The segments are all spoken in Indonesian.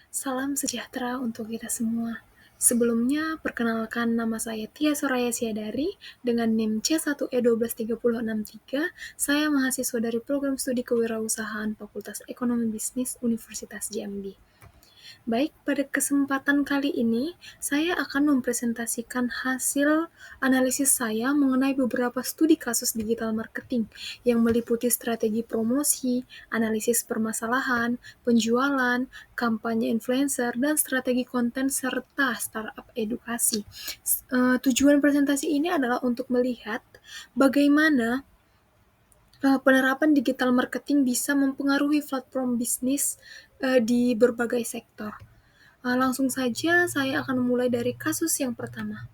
Salam sejahtera untuk kita semua. Sebelumnya, perkenalkan nama saya Tia Soraya Siadari dengan NIM C1E12363. Saya mahasiswa dari Program Studi Kewirausahaan Fakultas Ekonomi Bisnis Universitas Jambi. Baik, pada kesempatan kali ini, saya akan mempresentasikan hasil analisis saya mengenai beberapa studi kasus digital marketing yang meliputi strategi promosi, analisis permasalahan, penjualan, kampanye influencer, dan strategi konten serta startup edukasi. Tujuan presentasi ini adalah untuk melihat bagaimana penerapan digital marketing bisa mempengaruhi platform bisnis di berbagai sektor. Langsung saja saya akan memulai dari kasus yang pertama.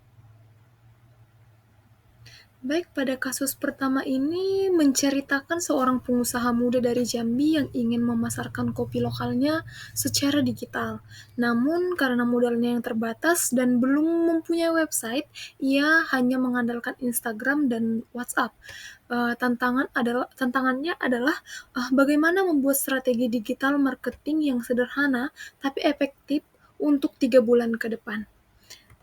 Baik, pada kasus pertama ini menceritakan seorang pengusaha muda dari Jambi yang ingin memasarkan kopi lokalnya secara digital. Namun karena modalnya yang terbatas dan belum mempunyai website, ia hanya mengandalkan Instagram dan WhatsApp. Tantangannya adalah bagaimana membuat strategi digital marketing yang sederhana tapi efektif untuk 3 bulan ke depan.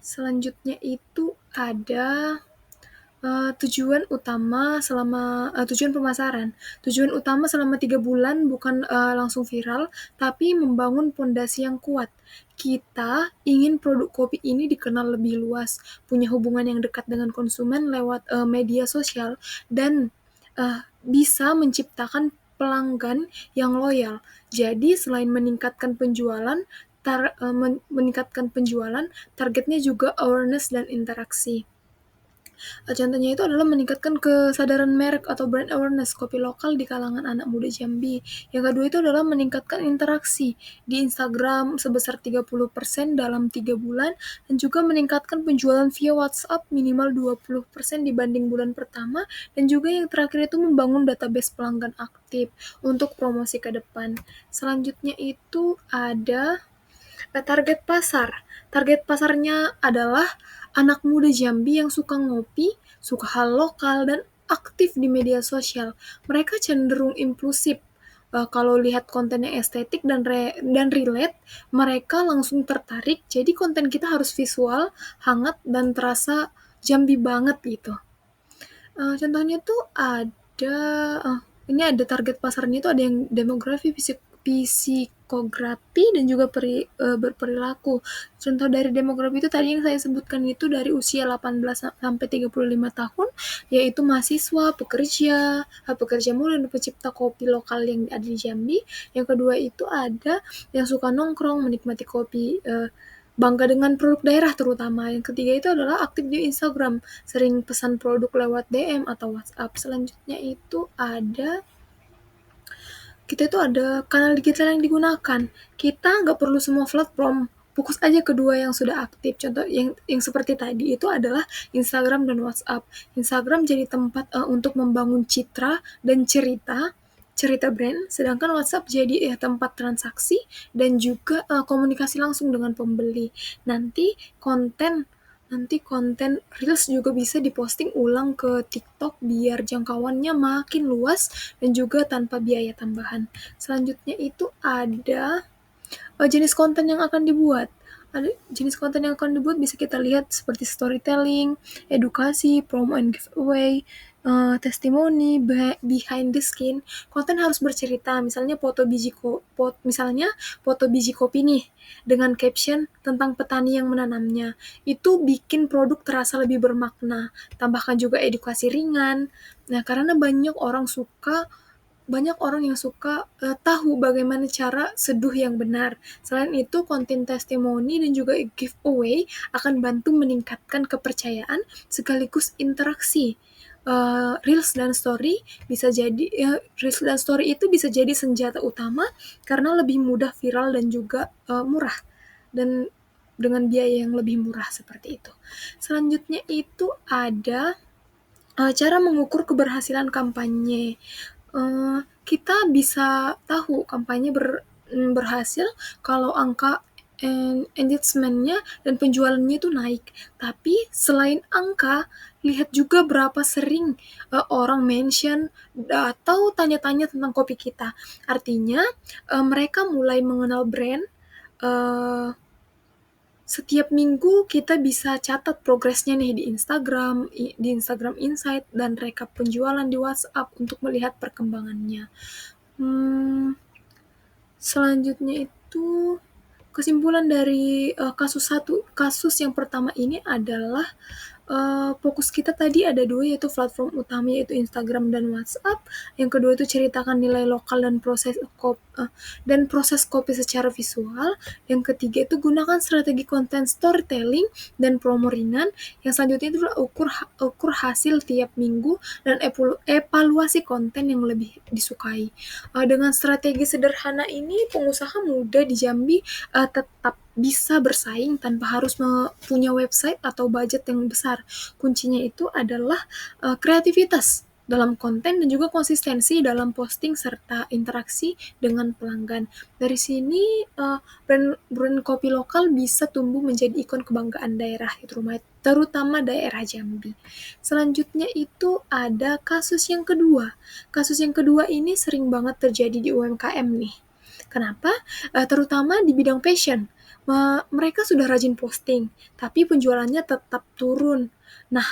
Selanjutnya itu ada tujuan pemasaran. Tujuan utama selama 3 bulan bukan langsung viral, tapi membangun pondasi yang kuat. Kita ingin produk kopi ini dikenal lebih luas, punya hubungan yang dekat dengan konsumen lewat media sosial, dan bisa menciptakan pelanggan yang loyal. Jadi selain meningkatkan penjualan, targetnya juga awareness dan interaksi. Contohnya itu adalah meningkatkan kesadaran merek atau brand awareness kopi lokal di kalangan anak muda Jambi. Yang kedua itu adalah meningkatkan interaksi di Instagram sebesar 30% dalam 3 bulan dan juga meningkatkan penjualan via WhatsApp minimal 20% dibanding bulan pertama, dan juga yang terakhir itu membangun database pelanggan aktif untuk promosi ke depan. Selanjutnya itu ada target pasar. Target pasarnya adalah anak muda Jambi yang suka ngopi, suka hal lokal, dan aktif di media sosial. Mereka cenderung impulsif. Kalau lihat kontennya estetik dan relate, mereka langsung tertarik. Jadi konten kita harus visual, hangat, dan terasa Jambi banget gitu. Contohnya tuh ada, ini ada target pasarnya itu ada yang demografi, psikografi, dan juga berperilaku. Contoh dari demografi itu tadi yang saya sebutkan itu dari usia 18 sampai 35 tahun, yaitu mahasiswa, pekerja muda, dan pencipta kopi lokal yang ada di Jambi. Yang kedua itu ada yang suka nongkrong, menikmati kopi, bangga dengan produk daerah terutama. Yang ketiga itu adalah aktif di Instagram, sering pesan produk lewat DM atau WhatsApp. Selanjutnya itu ada kanal digital yang digunakan. Kita nggak perlu semua platform, fokus aja kedua yang sudah aktif. Contoh yang seperti tadi itu adalah Instagram dan WhatsApp. Instagram jadi tempat untuk membangun citra dan cerita brand, sedangkan WhatsApp jadi tempat transaksi dan juga komunikasi langsung dengan pembeli. Nanti konten Reels juga bisa diposting ulang ke TikTok biar jangkauannya makin luas dan juga tanpa biaya tambahan. Selanjutnya itu ada jenis konten yang akan dibuat. Jenis konten yang akan dibuat bisa kita lihat seperti storytelling, edukasi, promo and giveaway, testimoni, behind the skin. Konten harus bercerita, misalnya foto biji kopi nih dengan caption tentang petani yang menanamnya. Itu bikin produk terasa lebih bermakna. Tambahkan juga edukasi ringan. Nah, karena banyak orang yang suka tahu bagaimana cara seduh yang benar. Selain itu, konten testimoni dan juga giveaway akan bantu meningkatkan kepercayaan sekaligus interaksi. Reels dan story itu bisa jadi senjata utama karena lebih mudah viral dan juga murah, dan dengan biaya yang lebih murah seperti itu. Selanjutnya itu ada cara mengukur keberhasilan kampanye. Kita bisa tahu kampanye berhasil kalau angka engagement-nya dan penjualannya itu naik. Tapi selain angka, lihat juga berapa sering orang mention atau tanya-tanya tentang kopi kita. Artinya mereka mulai mengenal brand setiap minggu kita bisa catat progresnya nih di Instagram Insight dan rekap penjualan di WhatsApp untuk melihat perkembangannya. Selanjutnya itu kesimpulan dari kasus yang pertama ini adalah fokus kita tadi ada 2, yaitu platform utama yaitu Instagram dan WhatsApp. Yang kedua itu ceritakan nilai lokal dan proses copy secara visual. Yang ketiga itu gunakan strategi konten storytelling dan promo ringan. Yang selanjutnya itu adalah ukur hasil tiap minggu dan evaluasi konten yang lebih disukai. Dengan strategi sederhana ini, pengusaha muda di Jambi tetap bisa bersaing tanpa harus punya website atau budget yang besar. Kuncinya itu adalah kreativitas dalam konten dan juga konsistensi dalam posting serta interaksi dengan pelanggan. Dari sini brand kopi lokal bisa tumbuh menjadi ikon kebanggaan daerah, terutama daerah Jambi. Selanjutnya itu ada kasus yang kedua. Kasus yang kedua ini sering banget terjadi di UMKM nih. Kenapa? Terutama di bidang fashion. Mereka sudah rajin posting, tapi penjualannya tetap turun. Nah,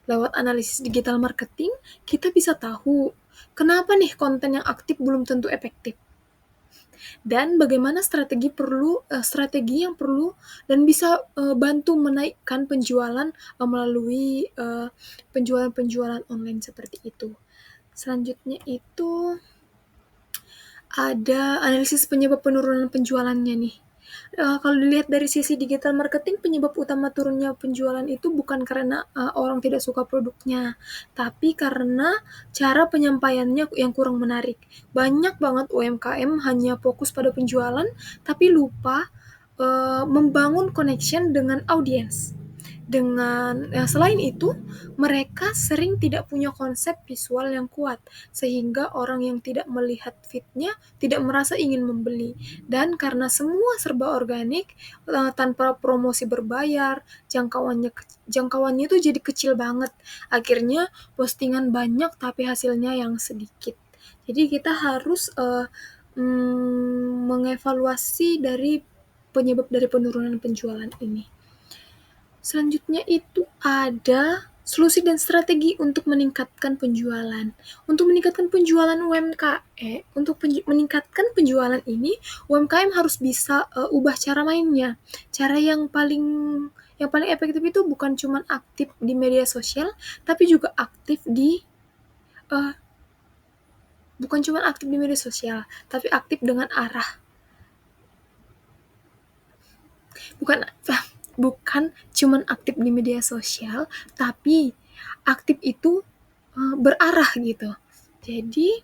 lewat analisis digital marketing, kita bisa tahu kenapa nih konten yang aktif belum tentu efektif. Dan bagaimana strategi yang perlu dan bisa bantu menaikkan penjualan melalui penjualan online seperti itu. Selanjutnya itu ada analisis penyebab penurunan penjualannya nih. Kalau dilihat dari sisi digital marketing, penyebab utama turunnya penjualan itu bukan karena orang tidak suka produknya, tapi karena cara penyampaiannya yang kurang menarik. Banyak banget UMKM hanya fokus pada penjualan, tapi lupa membangun connection dengan audiens. Selain itu, mereka sering tidak punya konsep visual yang kuat, sehingga orang yang tidak melihat feed-nya tidak merasa ingin membeli. Dan karena semua serba organik, tanpa promosi berbayar, jangkauannya itu jadi kecil banget. Akhirnya postingan banyak tapi hasilnya yang sedikit. Jadi kita harus mengevaluasi dari penyebab dari penurunan penjualan ini. Selanjutnya itu ada solusi dan strategi untuk meningkatkan penjualan. Untuk meningkatkan penjualan meningkatkan penjualan ini, UMKM harus bisa ubah cara mainnya. Cara yang paling efektif itu bukan cuma aktif di media sosial, tapi juga aktif di tapi aktif dengan arah. Bukan cuman aktif di media sosial, tapi aktif itu berarah gitu. Jadi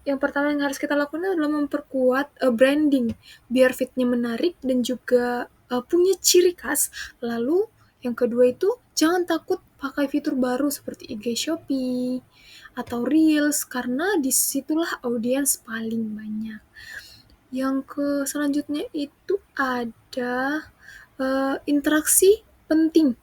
yang pertama yang harus kita lakukan adalah memperkuat branding biar fitnya menarik dan juga punya ciri khas. Lalu yang kedua itu jangan takut pakai fitur baru seperti IG Shopee atau Reels karena disitulah audiens paling banyak. Yang selanjutnya itu ada interaksi penting.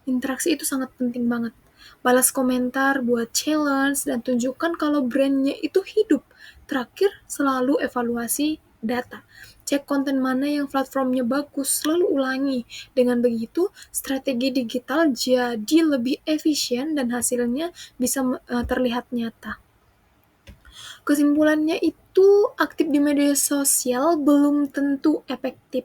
Interaksi itu sangat penting banget. Balas komentar, buat challenge, dan tunjukkan kalau brandnya itu hidup. Terakhir, selalu evaluasi data. Cek konten mana yang platformnya bagus, selalu ulangi. Dengan begitu, strategi digital jadi lebih efisien dan hasilnya bisa terlihat nyata. Kesimpulannya itu aktif di media sosial belum tentu efektif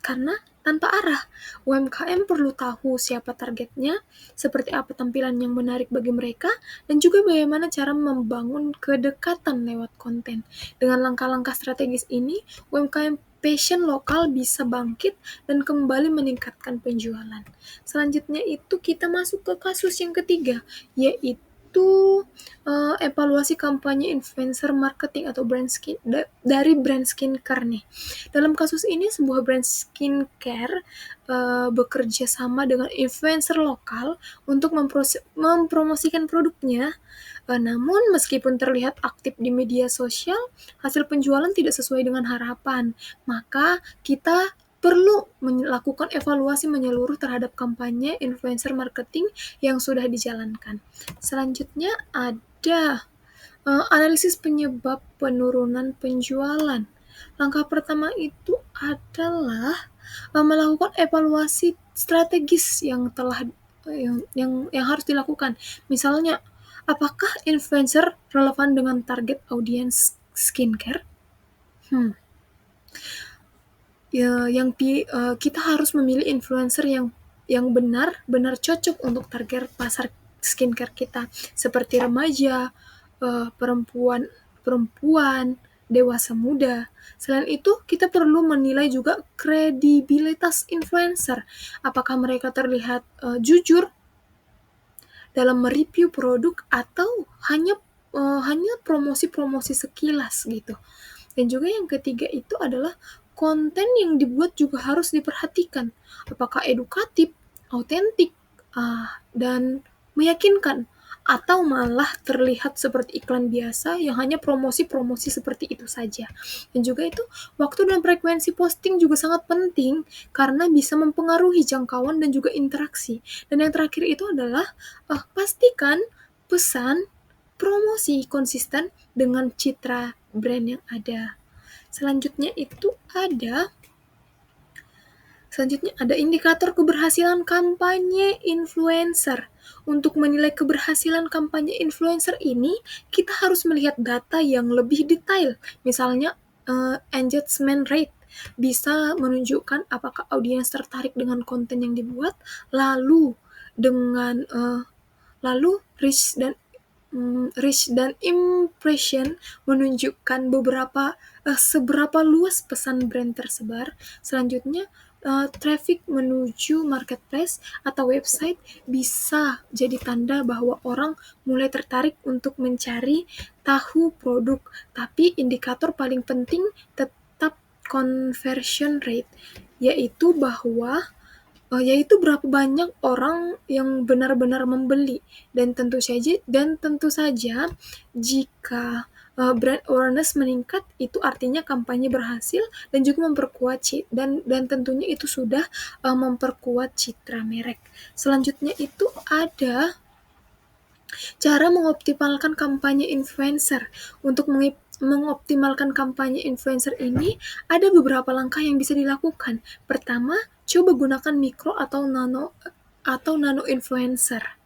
karena tanpa arah. UMKM perlu tahu siapa targetnya, seperti apa tampilan yang menarik bagi mereka, dan juga bagaimana cara membangun kedekatan lewat konten. Dengan langkah-langkah strategis ini, UMKM passion lokal bisa bangkit dan kembali meningkatkan penjualan. Selanjutnya itu kita masuk ke kasus yang ketiga, yaitu evaluasi kampanye influencer marketing atau dari brand skincare nih. Dalam kasus ini, sebuah brand skincare bekerja sama dengan influencer lokal untuk mempromosikan produknya. Namun, meskipun terlihat aktif di media sosial, hasil penjualan tidak sesuai dengan harapan. Maka, kita perlu melakukan evaluasi menyeluruh terhadap kampanye influencer marketing yang sudah dijalankan. Selanjutnya ada Analisis penyebab penurunan penjualan. Langkah pertama itu adalah melakukan evaluasi strategis yang telah yang harus dilakukan. Misalnya, apakah influencer relevan dengan target audiens skincare? Hmm. Kita harus memilih influencer yang benar-benar cocok untuk target pasar skincare kita, seperti remaja, perempuan, perempuan, dewasa muda. Selain itu, kita perlu menilai juga kredibilitas influencer. Apakah mereka terlihat jujur dalam mereview produk atau hanya promosi-promosi sekilas gitu. Dan juga yang ketiga itu adalah konten yang dibuat juga harus diperhatikan. Apakah edukatif, autentik, dan meyakinkan, atau malah terlihat seperti iklan biasa yang hanya promosi-promosi seperti itu saja. Dan juga itu, waktu dan frekuensi posting juga sangat penting karena bisa mempengaruhi jangkauan dan juga interaksi. Dan yang terakhir itu adalah pastikan pesan promosi konsisten dengan citra brand yang ada. Selanjutnya ada indikator keberhasilan kampanye influencer. Untuk menilai keberhasilan kampanye influencer ini, kita harus melihat data yang lebih detail. Misalnya, engagement rate bisa menunjukkan apakah audiens tertarik dengan konten yang dibuat, lalu dengan lalu reach dan impression menunjukkan seberapa luas pesan brand tersebar. Selanjutnya, traffic menuju marketplace atau website bisa jadi tanda bahwa orang mulai tertarik untuk mencari tahu produk. Tapi indikator paling penting tetap conversion rate, yaitu berapa banyak orang yang benar-benar membeli. Dan tentu saja jika brand awareness meningkat, itu artinya kampanye berhasil dan juga dan tentunya itu sudah memperkuat citra merek. Selanjutnya itu ada cara mengoptimalkan kampanye influencer. Untuk mengoptimalkan kampanye influencer ini, ada beberapa langkah yang bisa dilakukan. Pertama, coba gunakan mikro atau nano influencer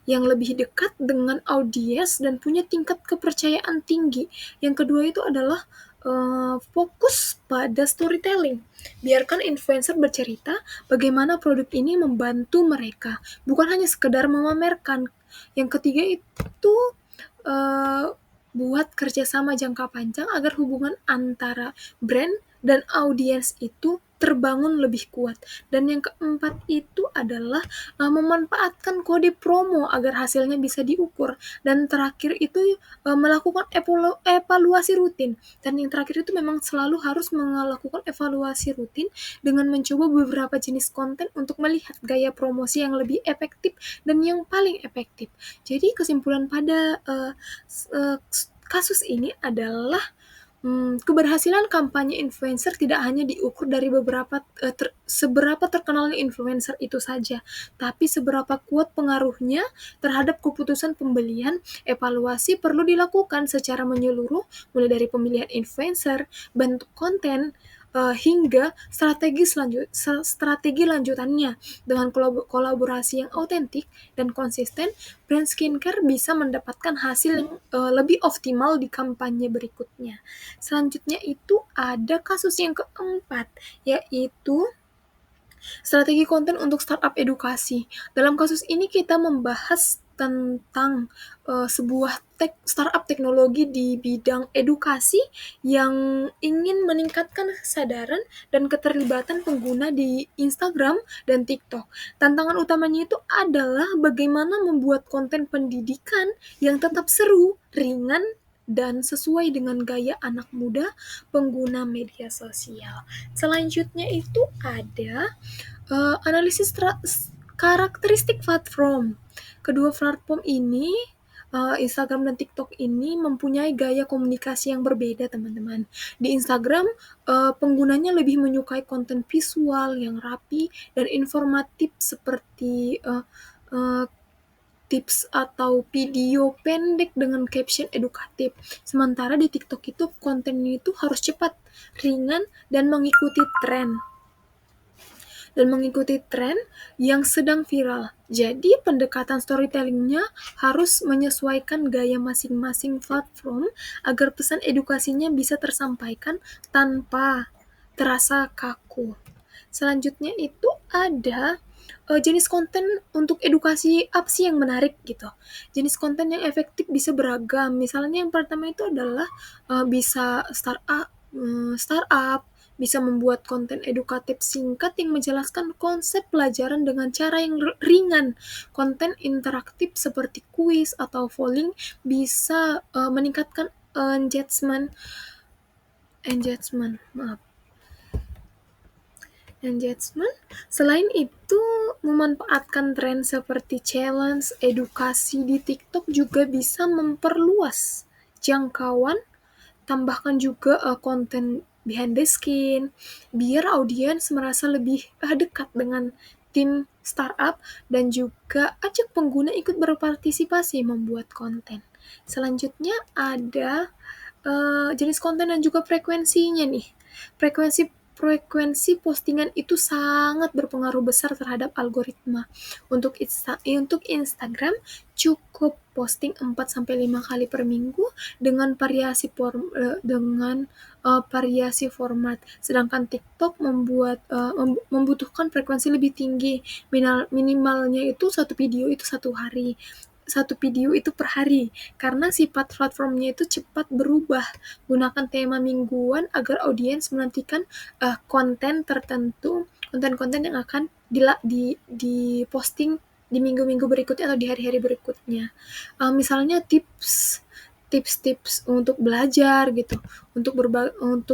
yang lebih dekat dengan audiens dan punya tingkat kepercayaan tinggi. Yang kedua itu adalah fokus pada storytelling. Biarkan influencer bercerita bagaimana produk ini membantu mereka, bukan hanya sekedar memamerkan. Yang ketiga itu buat kerjasama jangka panjang agar hubungan antara brand dan audiens itu terbangun lebih kuat. Dan yang keempat itu adalah memanfaatkan kode promo agar hasilnya bisa diukur. Dan terakhir itu melakukan evaluasi rutin. Dan yang terakhir itu memang selalu harus melakukan evaluasi rutin dengan mencoba beberapa jenis konten untuk melihat gaya promosi yang lebih efektif dan yang paling efektif. Jadi kesimpulan pada kasus ini adalah keberhasilan kampanye influencer tidak hanya diukur dari seberapa terkenalnya influencer itu saja, tapi seberapa kuat pengaruhnya terhadap keputusan pembelian. Evaluasi perlu dilakukan secara menyeluruh, mulai dari pemilihan influencer, bentuk konten, hingga strategi lanjutannya. Dengan kolaborasi yang autentik dan konsisten, brand skincare bisa mendapatkan hasil yang lebih optimal di kampanye berikutnya. Selanjutnya itu ada kasus yang keempat, yaitu strategi konten untuk startup edukasi. Dalam kasus ini kita membahas tentang sebuah startup teknologi di bidang edukasi yang ingin meningkatkan kesadaran dan keterlibatan pengguna di Instagram dan TikTok. Tantangan utamanya itu adalah bagaimana membuat konten pendidikan yang tetap seru, ringan, dan sesuai dengan gaya anak muda pengguna media sosial. Selanjutnya itu ada analisis karakteristik platform. Kedua platform ini, Instagram dan TikTok ini mempunyai gaya komunikasi yang berbeda, teman-teman. Di Instagram, penggunanya lebih menyukai konten visual yang rapi dan informatif seperti tips atau video pendek dengan caption edukatif. Sementara di TikTok itu kontennya itu harus cepat, ringan, dan mengikuti tren yang sedang viral. Jadi pendekatan storytelling-nya harus menyesuaikan gaya masing-masing platform agar pesan edukasinya bisa tersampaikan tanpa terasa kaku. Selanjutnya itu ada jenis konten untuk edukasi apa sih yang menarik gitu. Jenis konten yang efektif bisa beragam. Misalnya yang pertama itu adalah bisa startup, bisa membuat konten edukatif singkat yang menjelaskan konsep pelajaran dengan cara yang ringan. Konten interaktif seperti kuis atau polling bisa meningkatkan engagement, maaf, engagement. Selain itu, memanfaatkan tren seperti challenge, edukasi di TikTok juga bisa memperluas jangkauan. Tambahkan juga konten behind the scene, biar audiens merasa lebih dekat dengan tim startup dan juga ajak pengguna ikut berpartisipasi membuat konten. Selanjutnya ada jenis konten dan juga frekuensinya nih. Frekuensi postingan itu sangat berpengaruh besar terhadap algoritma. Untuk Instagram cukup posting 4-5 kali per minggu dengan variasi format. Sedangkan TikTok membutuhkan frekuensi lebih tinggi. Minimalnya itu satu video itu per hari, karena sifat platformnya itu cepat berubah. Gunakan tema mingguan agar audiens menantikan konten-konten yang akan diposting di minggu-minggu berikutnya atau di hari-hari berikutnya. Misalnya tips-tips untuk belajar gitu, untuk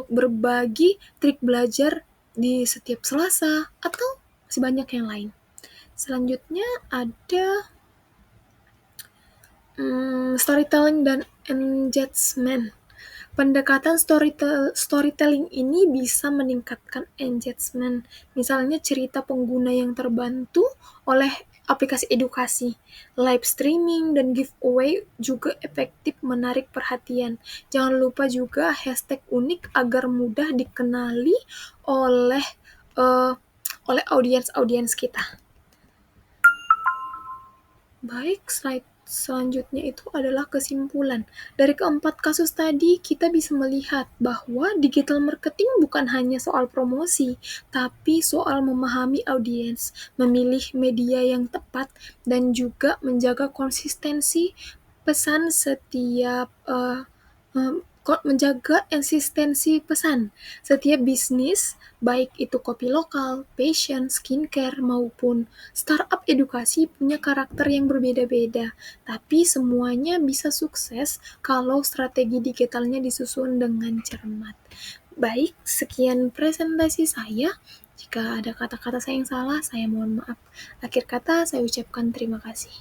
berbagi trik belajar di setiap Selasa atau masih banyak yang lain. Selanjutnya ada storytelling dan engagement. Pendekatan storytelling ini bisa meningkatkan engagement. Misalnya cerita pengguna yang terbantu oleh aplikasi edukasi, live streaming, dan giveaway juga efektif menarik perhatian. Jangan lupa juga hashtag unik agar mudah dikenali oleh audiens kita. Baik, slide selanjutnya itu adalah kesimpulan. Dari keempat kasus tadi, kita bisa melihat bahwa digital marketing bukan hanya soal promosi, tapi soal memahami audiens, memilih media yang tepat, dan juga menjaga konsistensi pesan setiap bisnis, baik itu kopi lokal, fashion, skincare, maupun startup edukasi punya karakter yang berbeda-beda, tapi semuanya bisa sukses kalau strategi digitalnya disusun dengan cermat. Baik, sekian presentasi saya. Jika ada kata-kata saya yang salah, saya mohon maaf. Akhir kata, saya ucapkan terima kasih.